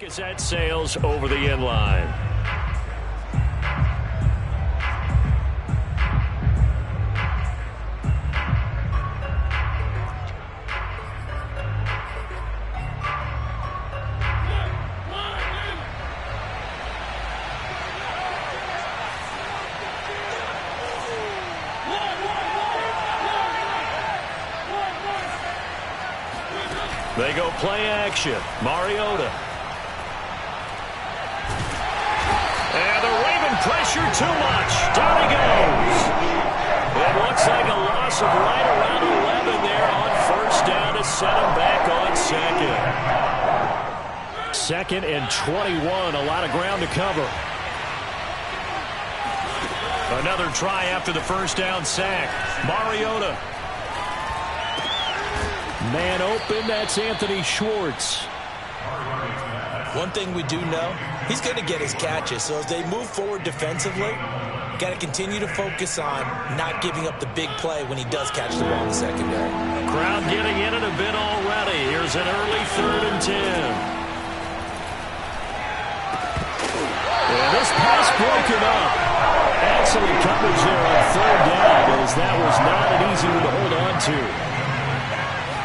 As that sails over the end line. They go play action. Mariota. And the Raven pressure too much. Down he goes. It looks like a loss of right around 11 there on first down to set him back on second. Second and 21. A lot of ground to cover. Another try after the first down sack. Mariota. Man open, that's Anthony Schwartz. One thing we do know, he's going to get his catches. So as they move forward defensively, got to continue to focus on not giving up the big play when he does catch the ball in the secondary. Crowd getting in it a bit already. Here's an early 3rd and 10. And this pass broken up. Excellent coverage there on 3rd down, as that was not an easy one to hold on to.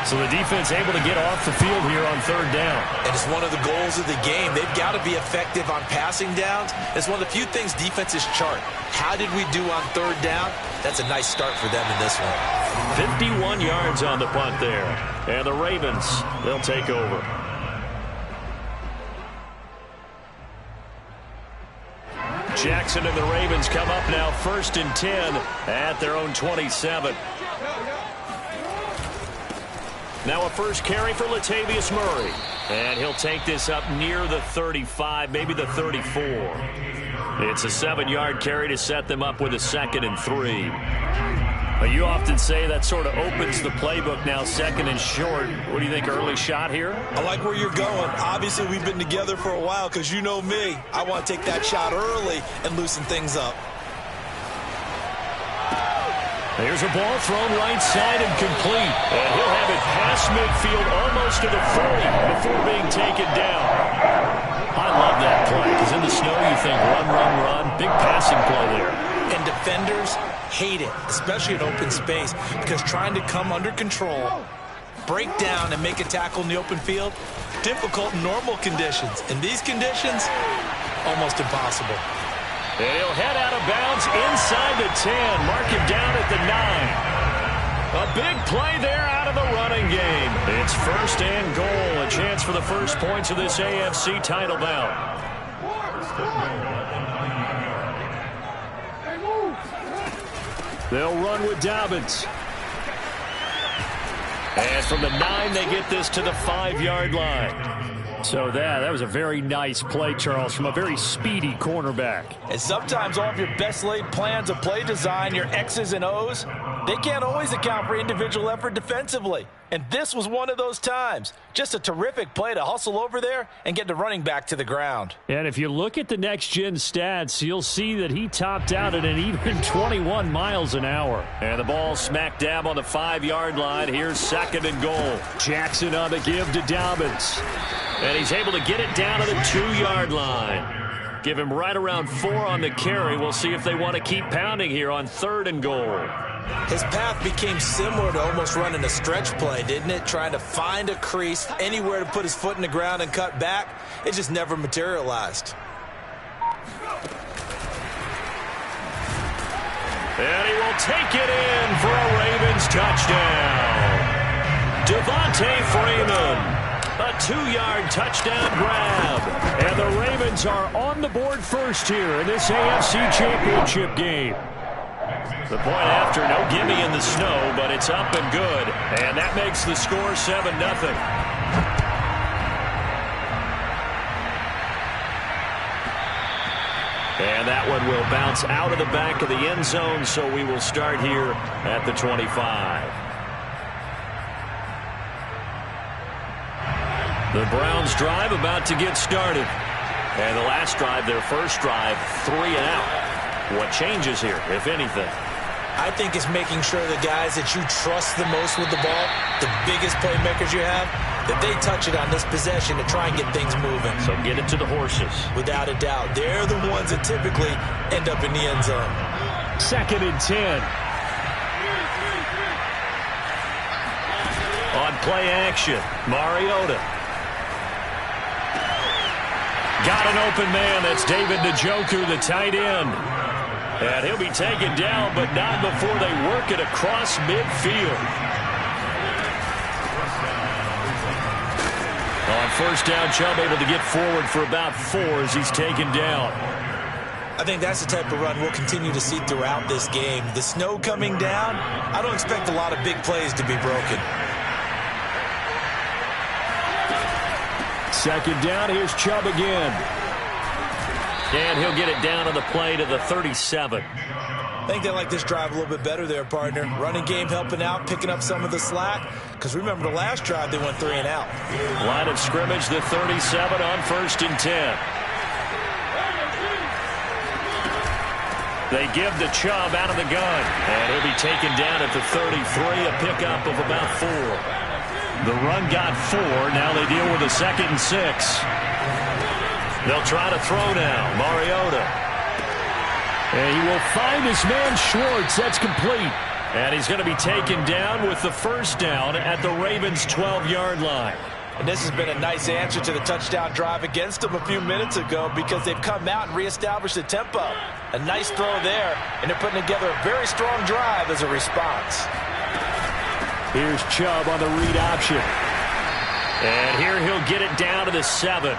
So the defense able to get off the field here on 3rd down. And it's one of the goals of the game. They've got to be effective on passing downs. It's one of the few things defenses chart. How did we do on 3rd down? That's a nice start for them in this one. 51 yards on the punt there. And the Ravens, they'll take over. Jackson and the Ravens come up now 1st and 10 at their own 27. Now a first carry for Latavius Murray. And he'll take this up near the 35, maybe the 34. It's a 7-yard carry to set them up with a 2nd and 3. But you often say that sort of opens the playbook now, 2nd and short. What do you think, early shot here? I like where you're going. Obviously, we've been together for a while because you know me. I want to take that shot early and loosen things up. There's a ball thrown right side and complete. And he'll have it past midfield almost to the 40 before being taken down. I love that play because in the snow you think run, run, run. Big passing play there. And defenders hate it, especially in open space, because trying to come under control, break down, and make a tackle in the open field, difficult in normal conditions. In these conditions, almost impossible. And he'll head out of bounds inside the 10. Mark him down at the 9. A big play there out of the running game. It's 1st and goal. A chance for the first points of this AFC title bout. They'll run with Dobbins. And from the 9, they get this to the 5-yard line. So that was a very nice play, Charles, from a very speedy cornerback. And sometimes all of your best laid plans of play design, your X's and O's, they can't always account for individual effort defensively. And this was one of those times. Just a terrific play to hustle over there and get the running back to the ground. And if you look at the next-gen stats, you'll see that he topped out at an even 21 miles an hour. And the ball smack dab on the 5-yard line. Here's 2nd and goal. Jackson on the give to Dobbins. And he's able to get it down to the 2-yard line. Give him right around 4 on the carry. We'll see if they want to keep pounding here on 3rd and goal. His path became similar to almost running a stretch play, didn't it? Trying to find a crease, anywhere to put his foot in the ground and cut back. It just never materialized. And he will take it in for a Ravens touchdown. Devontae Freeman. A 2-yard touchdown grab. And the Ravens are on the board first here in this AFC Championship game. The point after, no gimme in the snow, but it's up and good. And that makes the score 7-0. And that one will bounce out of the back of the end zone, so we will start here at the 25. The Browns drive about to get started. And the last drive, their first drive, 3 and out. What changes here, if anything? I think it's making sure the guys that you trust the most with the ball, the biggest playmakers you have, that they touch it on this possession to try and get things moving. So get it to the horses. Without a doubt. They're the ones that typically end up in the end zone. 2nd and 10. On play action, Mariota. Got an open man. That's David Njoku, the tight end. And he'll be taken down, but not before they work it across midfield. On 1st down, Chubb able to get forward for about 4 as he's taken down. I think that's the type of run we'll continue to see throughout this game. The snow coming down, I don't expect a lot of big plays to be broken. 2nd down, here's Chubb again. And he'll get it down on the play to the 37. I think they like this drive a little bit better there, partner. Running game helping out, picking up some of the slack. Because remember the last drive, they went 3 and out. Line of scrimmage, the 37 on 1st and 10. They give the Chubb out of the gun. And he'll be taken down at the 33, a pickup of about 4. The run got 4. Now they deal with a 2nd and 6. They'll try to throw now. Mariota. And he will find his man Schwartz. That's complete. And he's going to be taken down with the 1st down at the Ravens' 12-yard line. And this has been a nice answer to the touchdown drive against them a few minutes ago because they've come out and reestablished the tempo. A nice throw there, and they're putting together a very strong drive as a response. Here's Chubb on the read option. And here he'll get it down to the 7.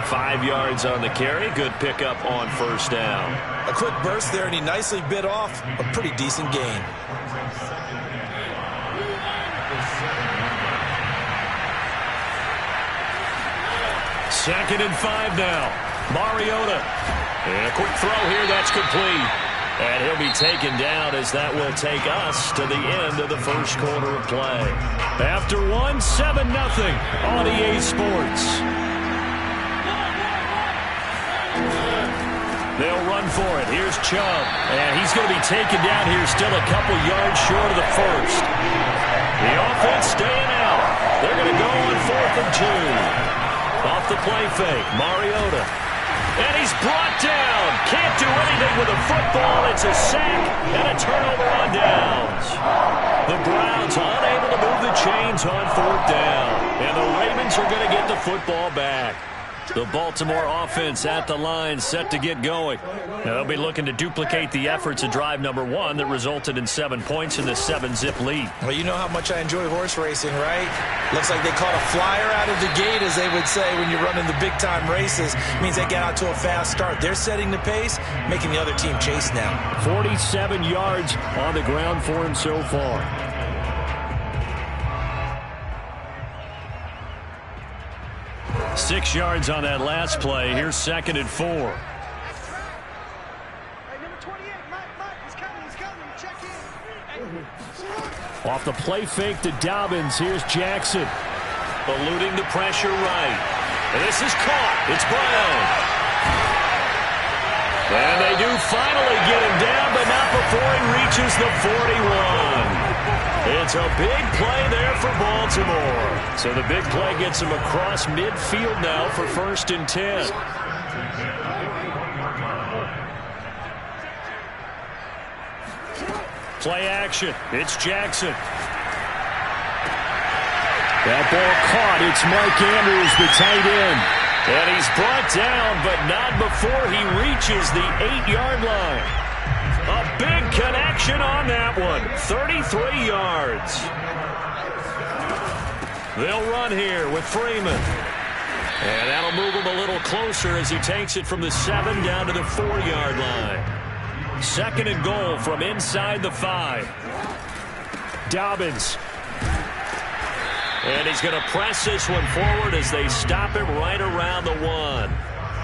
5 yards on the carry. Good pickup on 1st down. A quick burst there, and he nicely bit off a pretty decent gain. Second and 5 now. Mariota. And a quick throw here. That's complete. And he'll be taken down as that will take us to the end of the 1st quarter of play. After 1, 7-0 on EA Sports. They'll run for it. Here's Chubb. And he's going to be taken down here still a couple yards short of the 1st. The offense staying out. They're going to go on 4th and 2. Off the play fake. Mariota. And he's brought down. Can't do anything with a football. It's a sack and a turnover on downs. The Browns unable to move the chains on 4th down. And the Ravens are going to get the football back. The Baltimore offense at the line set to get going. They'll be looking to duplicate the efforts of drive number 1 that resulted in 7 points in the 7-zip lead. Well, you know how much I enjoy horse racing, right? Looks like they caught a flyer out of the gate, as they would say, when you're running the big-time races. It means they get out to a fast start. They're setting the pace, making the other team chase now. 47 yards on the ground for him so far. Six yards on that last play. Here's 2nd and 4. Off the play fake to Dobbins. Here's Jackson. Eluding the pressure right. And this is caught. It's Brown. And they do finally get him down, but not before he reaches the 41. It's a big play there for Baltimore. So the big play gets him across midfield now for 1st and 10. Play action. It's Jackson. That ball caught. It's Mark Andrews, the tight end. And he's brought down, but not before he reaches the 8-yard line. A big connection on that one. 33 yards. They'll run here with Freeman. And that'll move him a little closer as he takes it from the 7 down to the 4-yard line. 2nd and goal from inside the 5. Dobbins. And he's going to press this one forward as they stop him right around the 1.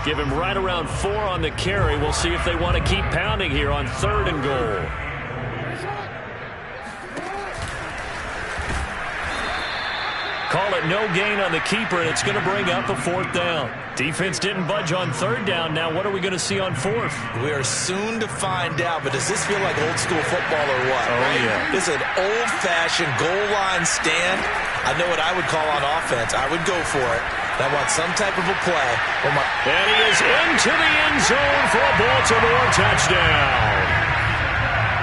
Give him right around 4 on the carry. We'll see if they want to keep pounding here on 3rd and goal. Call it no gain on the keeper, and it's going to bring up a 4th down. Defense didn't budge on 3rd down. Now what are we going to see on 4th? We are soon to find out, but does this feel like old school football or what? Oh, right? yeah. This is an old-fashioned goal line stand. I know what I would call on offense. I would go for it. I want some type of a play. And he is into the end zone for a Baltimore touchdown.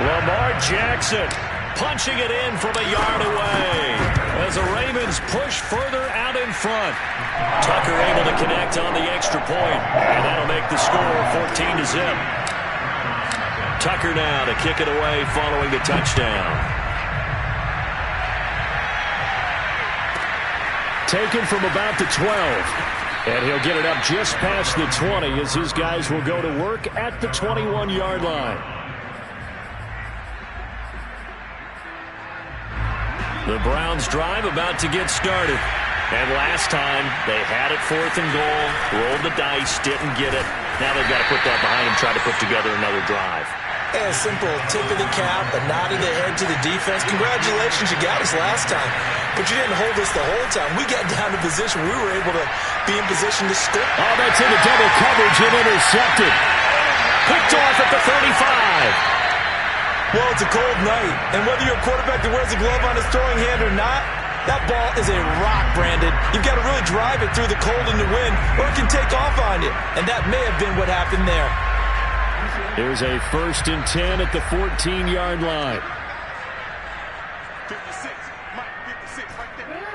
Lamar Jackson punching it in from a yard away as the Ravens push further out in front. Tucker able to connect on the extra point, and that'll make the score 14-0. Tucker now to kick it away following the touchdown. Taken from about the 12. And he'll get it up just past the 20 as his guys will go to work at the 21-yard line. The Browns drive about to get started. And last time they had it 4th and goal, rolled the dice, didn't get it. Now they've got to put that behind them, try to put together another drive. A simple tip of the cap, a nod of the head to the defense. Congratulations, you got us last time. But you didn't hold us the whole time. We got down to position. We were able to be in position to score. Oh, that's into double coverage and intercepted. Picked off at the 35. Well, it's a cold night, and whether you're a quarterback that wears a glove on his throwing hand or not, that ball is a rock, Brandon. You've got to really drive it through the cold and the wind, or it can take off on you. And that may have been what happened there. Here's a 1st and 10 at the 14-yard line. 56, Mike, 56 right there.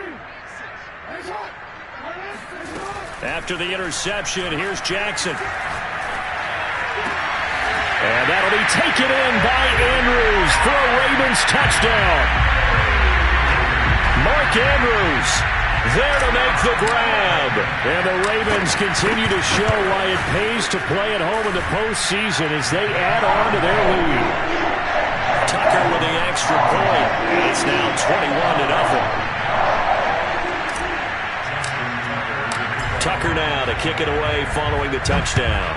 After the interception, here's Jackson. And that'll be taken in by Andrews for a Ravens touchdown. Mark Andrews there to make the grab. And the Ravens continue to show why it pays to play at home in the postseason as they add on to their lead. Tucker with the extra point. It's now 21-0. Tucker now to kick it away following the touchdown.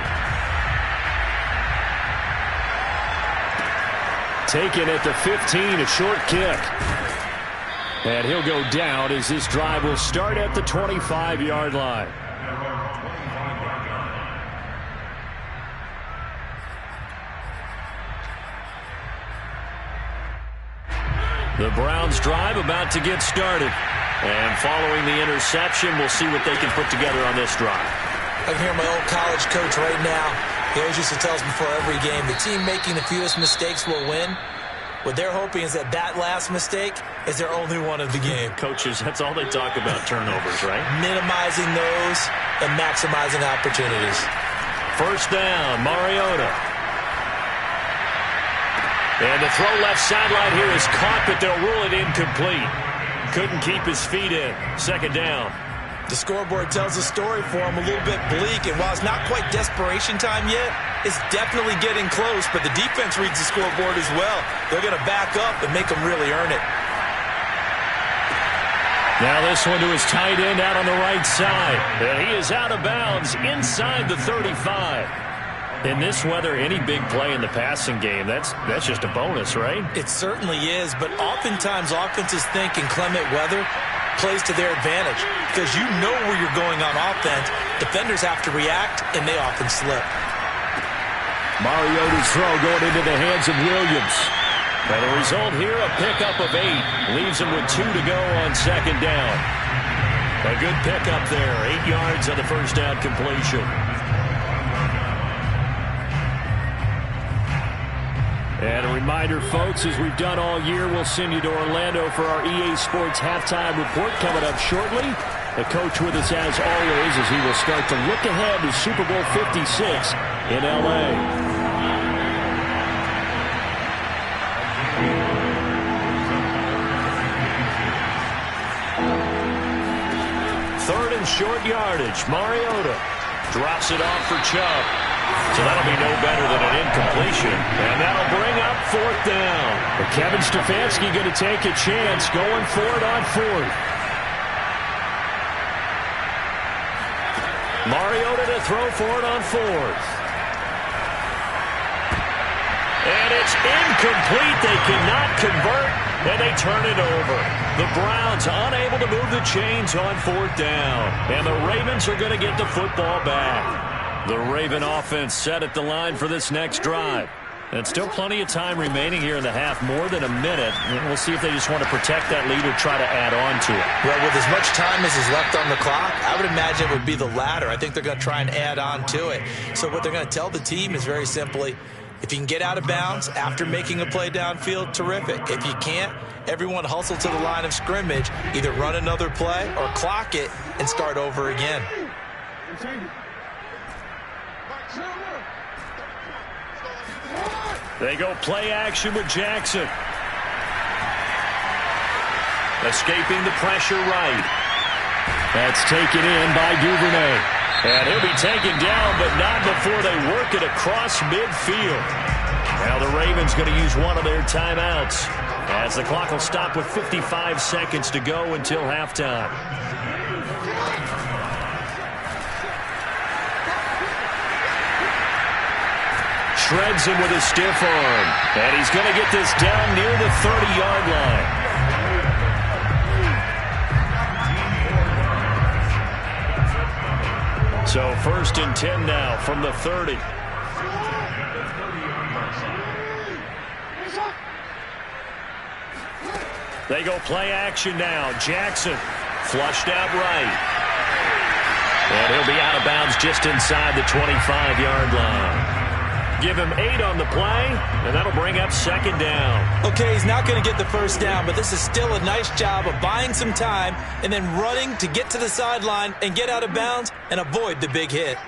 Taken at the 15, a short kick. And he'll go down as this drive will start at the 25-yard line. The Browns drive about to get started. And following the interception, we'll see what they can put together on this drive. I can hear my old college coach right now. He always used to tell us before every game, the team making the fewest mistakes will win. What they're hoping is that last mistake is their only one of the game. Coaches, that's all they talk about, turnovers, right? Minimizing those and maximizing opportunities. 1st down, Mariota. And the throw left sideline here is caught, but they'll rule it incomplete. Couldn't keep his feet in. 2nd down. The scoreboard tells a story for him, a little bit bleak, and while it's not quite desperation time yet, it's definitely getting close, but the defense reads the scoreboard as well. They're going to back up and make them really earn it. Now this one to his tight end out on the right side. And he is out of bounds inside the 35. In this weather, any big play in the passing game, that's just a bonus, right? It certainly is, but oftentimes offenses think in clement weather plays to their advantage because you know where you're going on offense. Defenders have to react, and they often slip. Mariota's throw going into the hands of Williams. And the result here, a pickup of 8. Leaves him with 2 to go on 2nd down. A good pickup there. 8 yards on the 1st down completion. And a reminder, folks, as we've done all year, we'll send you to Orlando for our EA Sports halftime report coming up shortly. The coach with us as always as he will start to look ahead to Super Bowl 56 in L.A. Third and short yardage. Mariota drops it off for Chubb. So that'll be no better than an incompletion. And that'll bring up 4th down. But Kevin Stefanski going to take a chance going for it on 4th. Mariota to throw for it on 4th. And it's incomplete. They cannot convert, and they turn it over. The Browns unable to move the chains on 4th down. And the Ravens are going to get the football back. The Raven offense set at the line for this next drive. And still plenty of time remaining here in the half, more than a minute. We'll see if they just want to protect that lead or try to add on to it. Well, with as much time as is left on the clock, I would imagine it would be the latter. I think they're going to try and add on to it. So what they're going to tell the team is very simply, if you can get out of bounds after making a play downfield, terrific. If you can't, everyone hustle to the line of scrimmage, either run another play or clock it and start over again. They go play action with Jackson. Escaping the pressure right. That's taken in by Duvernay. And he'll be taken down, but not before they work it across midfield. Now the Ravens going to use one of their timeouts, as the clock will stop with 55 seconds to go until halftime. Shreds him with a stiff arm. And he's going to get this down near the 30-yard line. So 1st and 10 now from the 30. They go play action now. Jackson flushed out right. And he'll be out of bounds just inside the 25-yard line. Give him 8 on the play, and that'll bring up 2nd down. Okay, he's not going to get the 1st down, but this is still a nice job of buying some time and then running to get to the sideline and get out of bounds and avoid the big hit.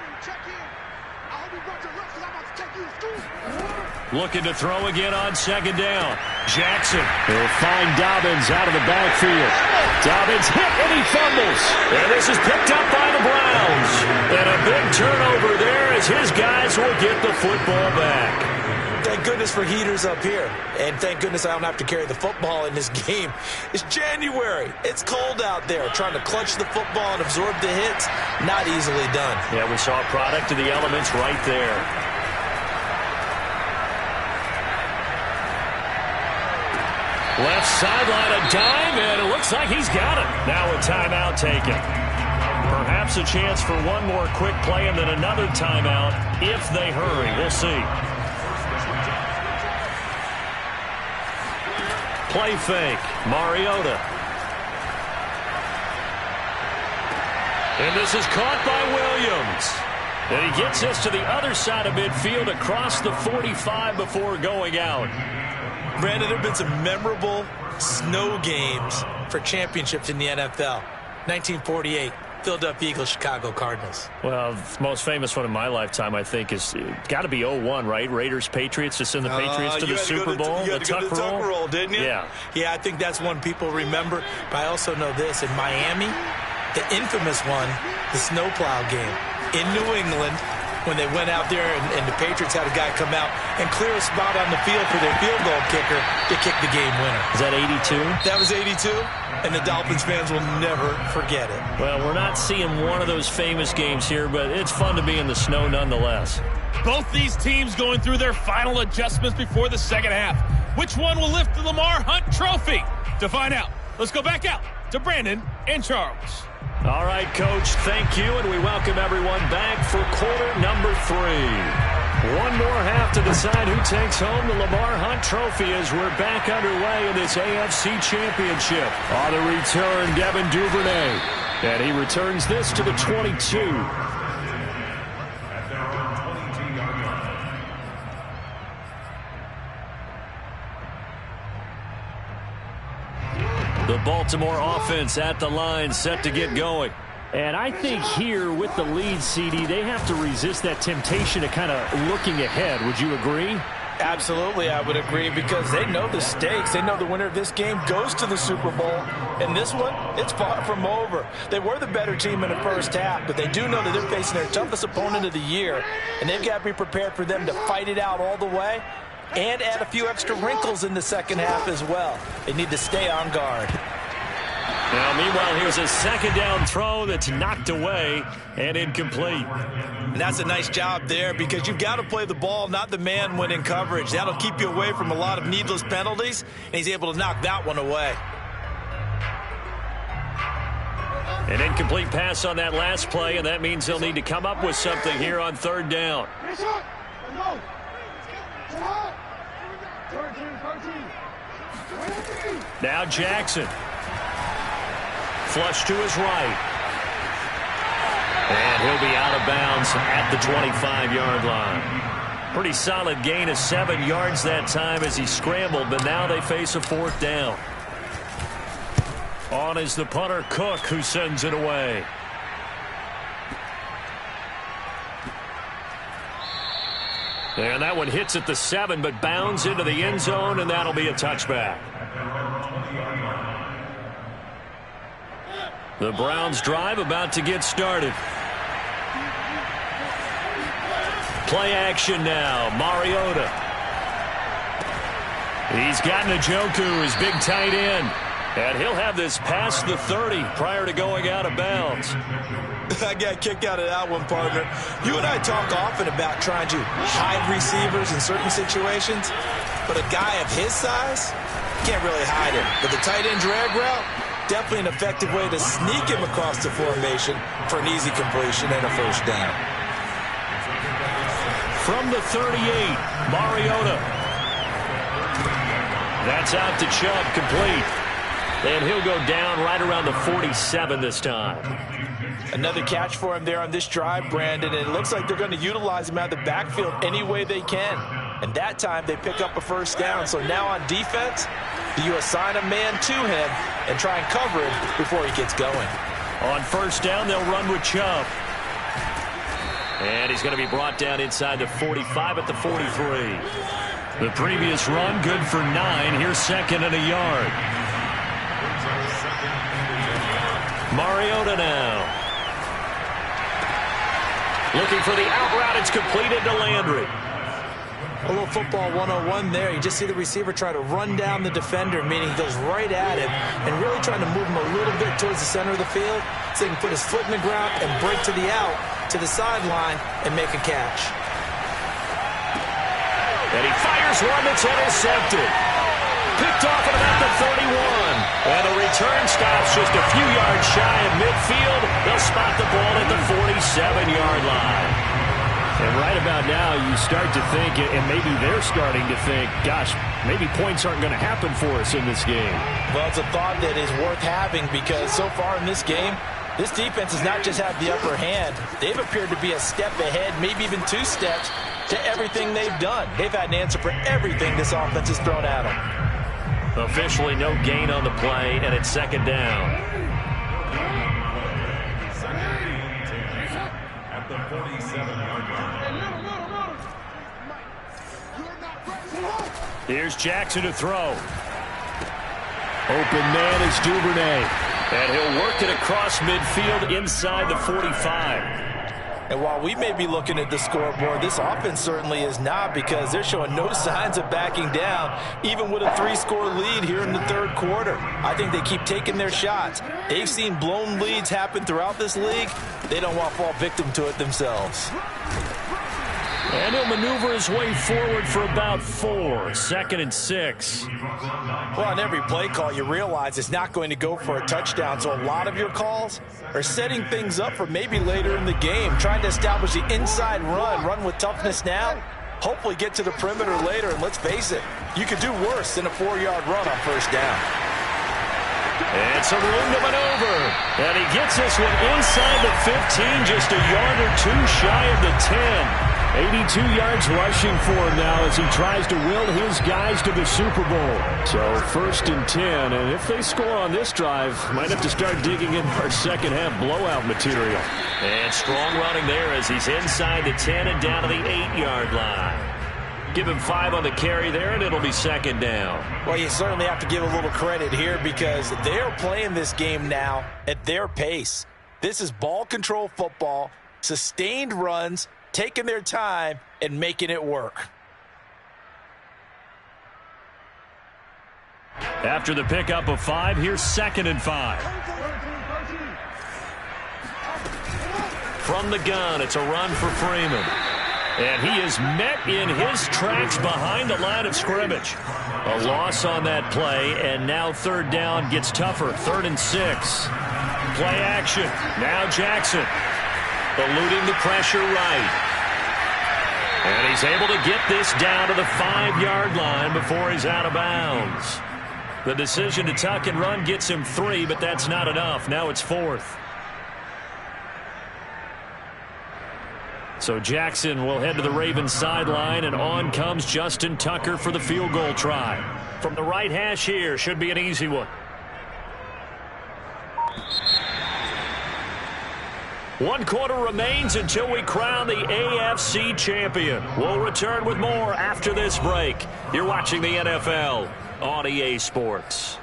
Looking to throw again on 2nd down. Jackson will find Dobbins out of the backfield. Dobbins hit and he fumbles. And this is picked up by the Browns. And a big turnover there as his guys will get the football back. Thank goodness for heaters up here. And thank goodness I don't have to carry the football in this game. It's January. It's cold out there. Trying to clutch the football and absorb the hits, not easily done. Yeah, we saw a product of the elements right there. Left sideline, a dime, and it looks like he's got it. Now a timeout taken. Perhaps a chance for one more quick play and then another timeout if they hurry. We'll see. Play fake. Mariota. And this is caught by Williams. And he gets us to the other side of midfield across the 45 before going out. Brandon, there have been some memorable snow games for championships in the NFL. 1948, Philadelphia Eagles, Chicago Cardinals. Well, the most famous one in my lifetime, I think, is got to be 0-1, right? Raiders, Patriots, to send the Patriots to the Super Bowl. You had to go to the Tuck roll, didn't you? Yeah. Yeah, I think that's one people remember. But I also know this. In Miami, the infamous one, the snowplow game. In New England, when they went out there and the Patriots had a guy come out and clear a spot on the field for their field goal kicker to kick the game winner. Is that 82? That was 82, and the Dolphins fans will never forget it. Well, we're not seeing one of those famous games here, but it's fun to be in the snow nonetheless. Both these teams going through their final adjustments before the second half. Which one will lift the Lamar Hunt Trophy? To find out, let's go back out to Brandon and Charles. All right, Coach, thank you, and we welcome everyone back for quarter number 3. One more half to decide who takes home the Lamar Hunt Trophy as we're back underway in this AFC Championship. On the return, Devin Duvernay, and he returns this to the 22. The Baltimore offense at the line, set to get going. And I think here with the lead, CD, they have to resist that temptation of kind of looking ahead. Would you agree? Absolutely, I would agree, because they know the stakes. They know the winner of this game goes to the Super Bowl. And this one, it's far from over. They were the better team in the first half, but they do know that they're facing their toughest opponent of the year. And they've got to be prepared for them to fight it out all the way and add a few extra wrinkles in the second half as well. They need to stay on guard. Now, meanwhile, here's a second down throw that's knocked away and incomplete. And that's a nice job there, because you've got to play the ball, not the man when in coverage. That'll keep you away from a lot of needless penalties, and he's able to knock that one away. An incomplete pass on that last play, and that means they'll need to come up with something here on third down. Now Jackson. Flush to his right. And he'll be out of bounds at the 25-yard line. Pretty solid gain of 7 yards that time as he scrambled, but now they face a 4th down. On is the punter, Cook, who sends it away. And that one hits at the 7, but bounds into the end zone, and that'll be a touchback. The Browns' drive about to get started. Play action now. Mariota. He's got Njoku, his big tight end. And he'll have this past the 30 prior to going out of bounds. I got a kick out of that one, partner. You and I talk often about trying to hide receivers in certain situations, but a guy of his size can't really hide him. But the tight end drag route, definitely an effective way to sneak him across the formation for an easy completion and a 1st down. From the 38, Mariota. That's out to Chubb, complete. And he'll go down right around the 47 this time. Another catch for him there on this drive, Brandon. And it looks like they're going to utilize him out of the backfield any way they can. And that time they pick up a 1st down. So now on defense, do you assign a man to him and try and cover him before he gets going? On 1st down, they'll run with Chubb. And he's going to be brought down inside the 45 at the 43. The previous run, good for 9. Here's 2nd and a yard. Mariota now. Looking for the out route. It's completed to Landry. A little football 101 there. You just see the receiver try to run down the defender, meaning he goes right at him and really trying to move him a little bit towards the center of the field so he can put his foot in the ground and break to the out, to the sideline, and make a catch. And he fires one that's intercepted. Picked off at about the 31. And the return stops just a few yards shy of midfield. They'll spot the ball at the 47-yard line. And right about now, you start to think, and maybe they're starting to think, gosh, maybe points aren't going to happen for us in this game. Well, it's a thought that is worth having because so far in this game, this defense has not just had the upper hand. They've appeared to be a step ahead, maybe even 2 steps, to everything they've done. They've had an answer for everything this offense has thrown at them. Officially no gain on the play, and it's 2nd down. At the 47-yard line. Here's Jackson to throw. Open man is Duvernay. And he'll work it across midfield inside the 45. And while we may be looking at the scoreboard, this offense certainly is not because they're showing no signs of backing down, even with a 3-score lead here in the 3rd quarter. I think they keep taking their shots. They've seen blown leads happen throughout this league. They don't want to fall victim to it themselves. And he'll maneuver his way forward for about 4. 2nd and 6. Well, on every play call, you realize it's not going to go for a touchdown. So a lot of your calls are setting things up for maybe later in the game, trying to establish the inside run with toughness now, hopefully get to the perimeter later. And let's face it, you could do worse than a 4-yard run on 1st down. And some room to maneuver. And he gets this one inside the 15, just a yard or 2 shy of the 10. 82 yards rushing for him now as he tries to will his guys to the Super Bowl. So 1st and 10, and if they score on this drive, might have to start digging in our second-half blowout material. And strong running there as he's inside the 10 and down to the 8-yard line. Give him 5 on the carry there, and it'll be 2nd down. Well, you certainly have to give a little credit here because they're playing this game now at their pace. This is ball control football, sustained runs, taking their time and making it work. After the pickup of 5, here's 2nd and 5. From the gun, it's a run for Freeman. And he is met in his tracks behind the line of scrimmage. A loss on that play, and now 3rd down gets tougher. 3rd and 6. Play action. Now Jackson. Eluding the pressure right. And he's able to get this down to the 5-yard line before he's out of bounds. The decision to tuck and run gets him 3, but that's not enough. Now it's 4th. So Jackson will head to the Ravens sideline, and on comes Justin Tucker for the field goal try. From the right hash here, should be an easy one. One quarter remains until we crown the AFC champion. We'll return with more after this break. You're watching the NFL on EA Sports.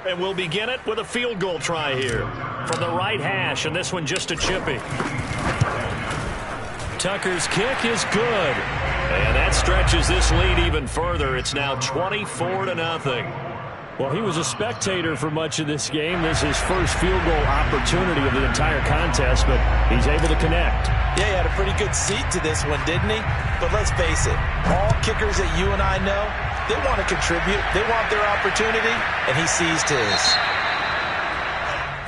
And we'll begin it with a field goal try here from the right hash, and this one just a chippy. Tucker's kick is good, and that stretches this lead even further. It's now 24-0. Well, he was a spectator for much of this game. This is his first field goal opportunity of the entire contest, but he's able to connect. Yeah, he had a pretty good seat to this one, didn't he? But let's face it, all kickers that you and I know, they want to contribute. They want their opportunity, and he seized his.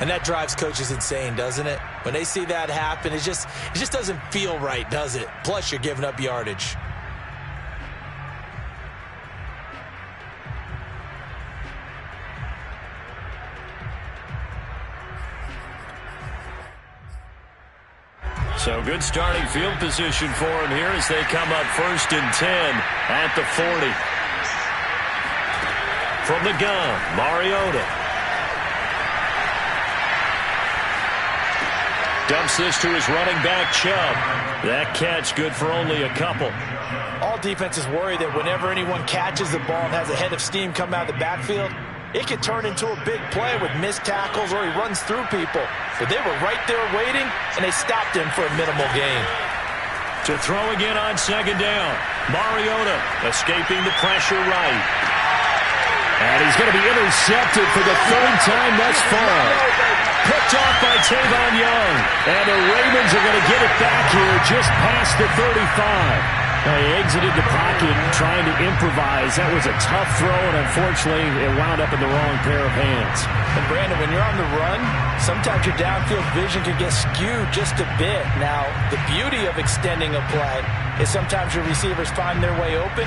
And that drives coaches insane, doesn't it? When they see that happen, it just doesn't feel right, does it? Plus, you're giving up yardage. So good starting field position for him here as they come up 1st and 10 at the 40. From the gun, Mariota. Dumps this to his running back, Chubb. That catch good for only a couple. All defenses worry that whenever anyone catches the ball and has a head of steam come out of the backfield, it could turn into a big play with missed tackles or he runs through people. But they were right there waiting, and they stopped him for a minimal gain. To throw again on 2nd down. Mariota escaping the pressure right. And he's going to be intercepted for the 3rd time thus far. Picked off by Tavon Young. And the Ravens are going to get it back here just past the 35. He exited the pocket trying to improvise. That was a tough throw, and unfortunately, it wound up in the wrong pair of hands. And Brandon, when you're on the run, sometimes your downfield vision can get skewed just a bit. Now, the beauty of extending a play is sometimes your receivers find their way open,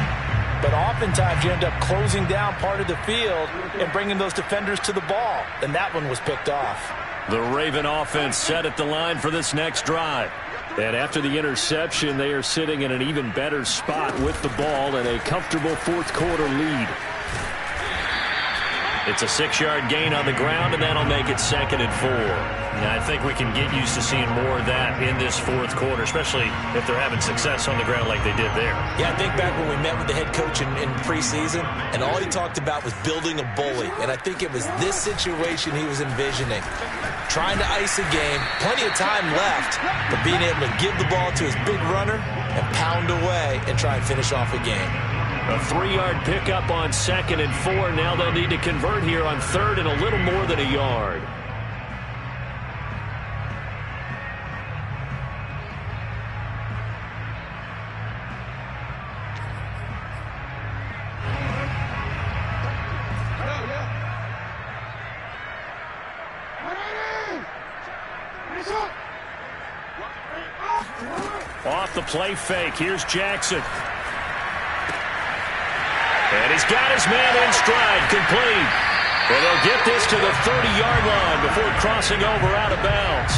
but oftentimes you end up closing down part of the field and bringing those defenders to the ball, and that one was picked off. The Raven offense set at the line for this next drive. And after the interception, they are sitting in an even better spot with the ball and a comfortable 4th quarter lead. It's a 6-yard gain on the ground, and that'll make it 2nd and 4. Now, I think we can get used to seeing more of that in this 4th quarter, especially if they're having success on the ground like they did there. Yeah, I think back when we met with the head coach in preseason, and all he talked about was building a bully. And I think it was this situation he was envisioning. Trying to ice a game, plenty of time left, but being able to give the ball to his big runner and pound away and try and finish off a game. A 3-yard pickup on 2nd and 4. Now they'll need to convert here on 3rd and a little more than a yard. Off the play fake, here's Jackson. And he's got his man in stride, complete. Well, they'll get this to the 30-yard line before crossing over out of bounds.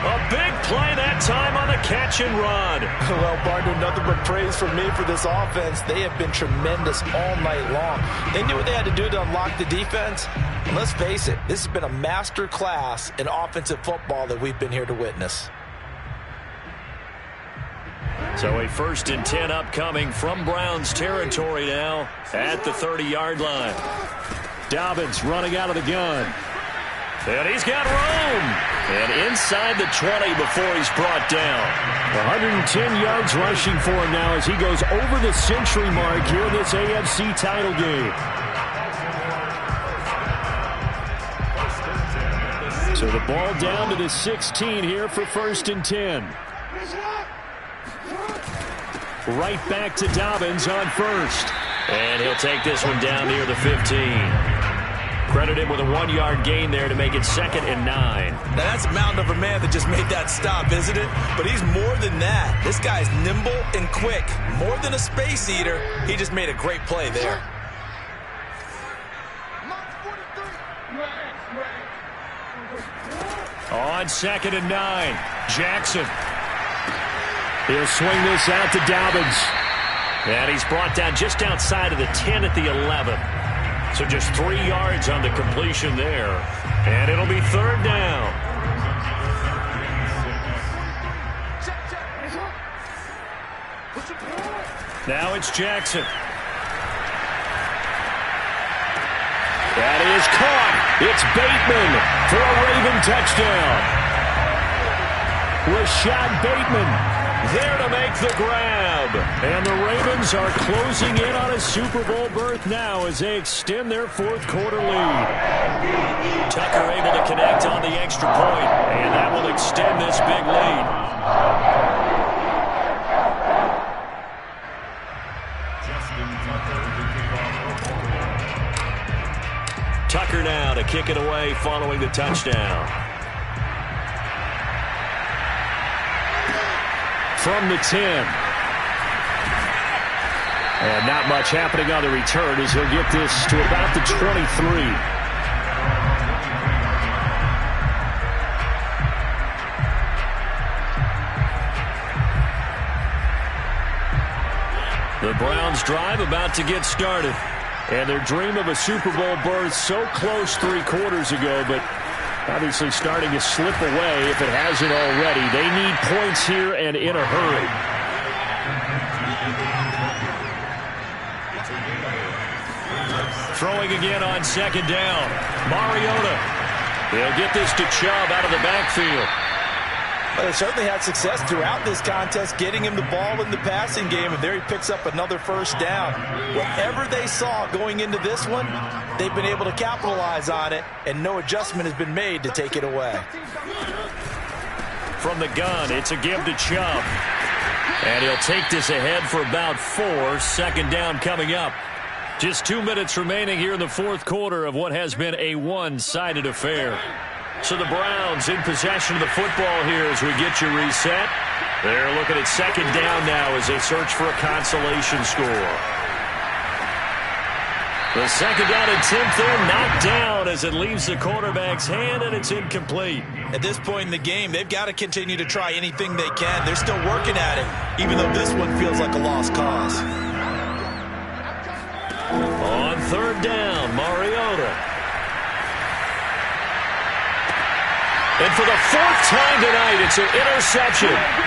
A big play that time on the catch and run. Well, Bardo, nothing but praise from me for this offense. They have been tremendous all night long. They knew what they had to do to unlock the defense. And let's face it, this has been a master class in offensive football that we've been here to witness. So a 1st and 10 upcoming from Browns territory now at the 30-yard line. Dobbins running out of the gun. And he's got room. And inside the 20 before he's brought down. 110 yards rushing for him now as he goes over the century mark here in this AFC title game. So the ball down to the 16 here for 1st and 10. Right back to Dobbins on 1st. And he'll take this one down near the 15. Credit him with a 1-yard gain there to make it 2nd and 9. Now, that's a mountain of a man that just made that stop, isn't it? But he's more than that. This guy's nimble and quick. More than a space eater, he just made a great play there. On 2nd and 9, Jackson. He'll swing this out to Dobbins. And he's brought down just outside of the 10 at the 11. So just 3 yards on the completion there. And it'll be 3rd down. Now it's Jackson. That is caught. It's Bateman for a Raven touchdown. Rashad Bateman there to make the grab. And the Ravens are closing in on a Super Bowl berth now as they extend their 4th quarter lead. Tucker able to connect on the extra point, and that will extend this big lead. Tucker now to kick it away following the touchdown. From the 10. And not much happening on the return as he'll get this to about the 23. The Browns drive about to get started. And their dream of a Super Bowl berth so close 3 quarters ago, but obviously starting to slip away if it hasn't already. They need points here and in a hurry. Throwing again on 2nd down. Mariota. He'll get this to Chubb out of the backfield. Well, they certainly had success throughout this contest, getting him the ball in the passing game, and there he picks up another 1st down. Whatever they saw going into this one, they've been able to capitalize on it, and no adjustment has been made to take it away. From the gun, it's a give to Chubb. And he'll take this ahead for about 4. 2nd down coming up. Just 2 minutes remaining here in the 4th quarter of what has been a one-sided affair. So the Browns in possession of the football here as we get you reset. They're looking at 2nd down now as they search for a consolation score. The 2nd down attempt there knocked down as it leaves the quarterback's hand, and it's incomplete. At this point in the game, they've got to continue to try anything they can. They're still working at it, even though this one feels like a lost cause. On 3rd down, Mariota. And for the 4th time tonight, it's an interception.